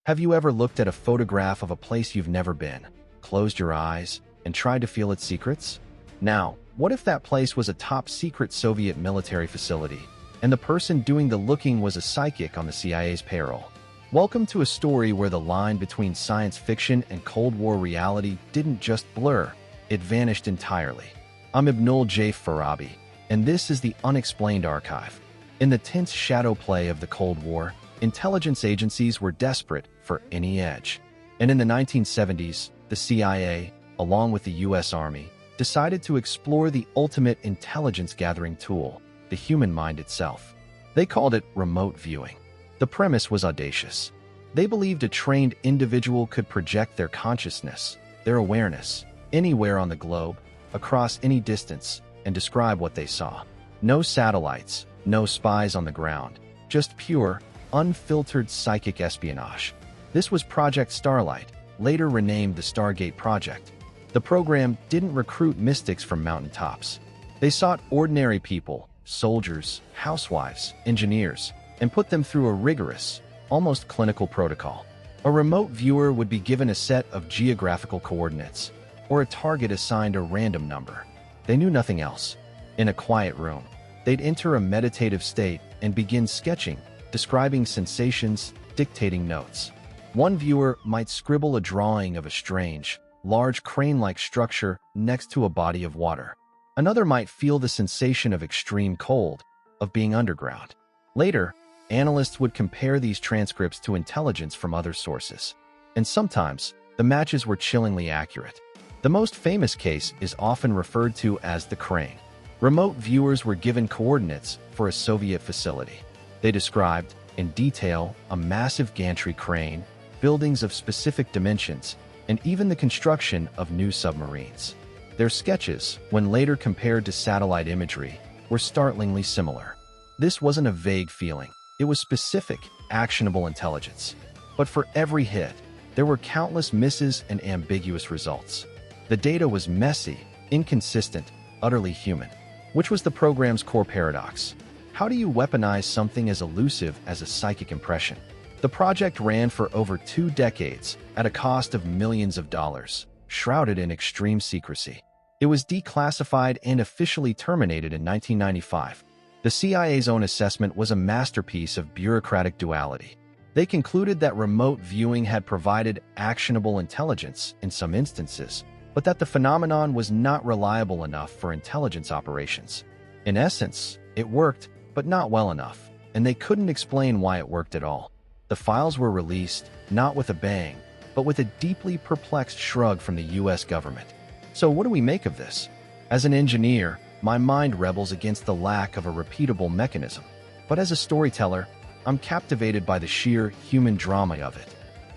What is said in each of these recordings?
Have you ever looked at a photograph of a place you've never been, closed your eyes, and tried to feel its secrets? Now, what if that place was a top-secret Soviet military facility, and the person doing the looking was a psychic on the CIA's payroll? Welcome to a story where the line between science fiction and Cold War reality didn't just blur, it vanished entirely. I'm Ibnul J. Farabi, and this is the Unexplained Archive. In the tense shadow play of the Cold War, intelligence agencies were desperate for any edge. And in the 1970s, the CIA, along with the U.S. Army, decided to explore the ultimate intelligence-gathering tool, the human mind itself. They called it remote viewing. The premise was audacious. They believed a trained individual could project their consciousness, their awareness, anywhere on the globe, across any distance, and describe what they saw. No satellites, no spies on the ground, just pure, unfiltered psychic espionage. This was Project Starlight, later renamed the Stargate Project. The program didn't recruit mystics from mountaintops. They sought ordinary people, soldiers, housewives, engineers, and put them through a rigorous, almost clinical protocol. A remote viewer would be given a set of geographical coordinates, or a target assigned a random number. They knew nothing else. In a quiet room, they'd enter a meditative state and begin sketching, describing sensations, dictating notes. One viewer might scribble a drawing of a strange, large crane-like structure next to a body of water. Another might feel the sensation of extreme cold, of being underground. Later, analysts would compare these transcripts to intelligence from other sources. And sometimes, the matches were chillingly accurate. The most famous case is often referred to as the crane. Remote viewers were given coordinates for a Soviet facility. They described, in detail, a massive gantry crane, buildings of specific dimensions, and even the construction of new submarines. Their sketches, when later compared to satellite imagery, were startlingly similar. This wasn't a vague feeling. It was specific, actionable intelligence. But for every hit, there were countless misses and ambiguous results. The data was messy, inconsistent, utterly human, which was the program's core paradox. How do you weaponize something as elusive as a psychic impression? The project ran for over 2 decades at a cost of millions of dollars, shrouded in extreme secrecy. It was declassified and officially terminated in 1995. The CIA's own assessment was a masterpiece of bureaucratic duality. They concluded that remote viewing had provided actionable intelligence in some instances, but that the phenomenon was not reliable enough for intelligence operations. In essence, it worked, but not well enough, and they couldn't explain why it worked at all. The files were released, not with a bang, but with a deeply perplexed shrug from the U.S. government. So what do we make of this? As an engineer, my mind rebels against the lack of a repeatable mechanism. But as a storyteller, I'm captivated by the sheer human drama of it.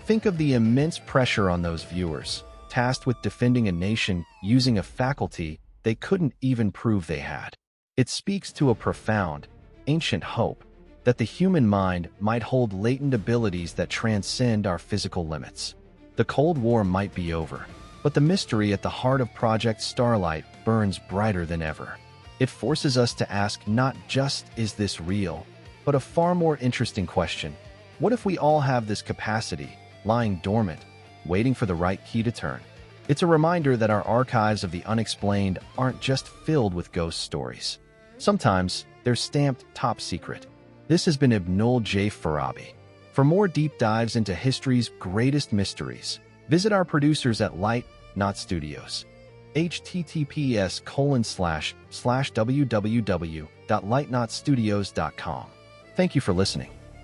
Think of the immense pressure on those viewers, tasked with defending a nation using a faculty they couldn't even prove they had. It speaks to a profound, ancient hope that the human mind might hold latent abilities that transcend our physical limits. The Cold War might be over, but the mystery at the heart of Project Starlight burns brighter than ever. It forces us to ask not just, is this real, but a far more interesting question. What if we all have this capacity, lying dormant, waiting for the right key to turn? It's a reminder that our archives of the unexplained aren't just filled with ghost stories. Sometimes, they're stamped top secret. This has been Ibnul J. Farabi. For more deep dives into history's greatest mysteries, visit our producers at Light Not Studios. https://www.lightnotstudios.com. Thank you for listening.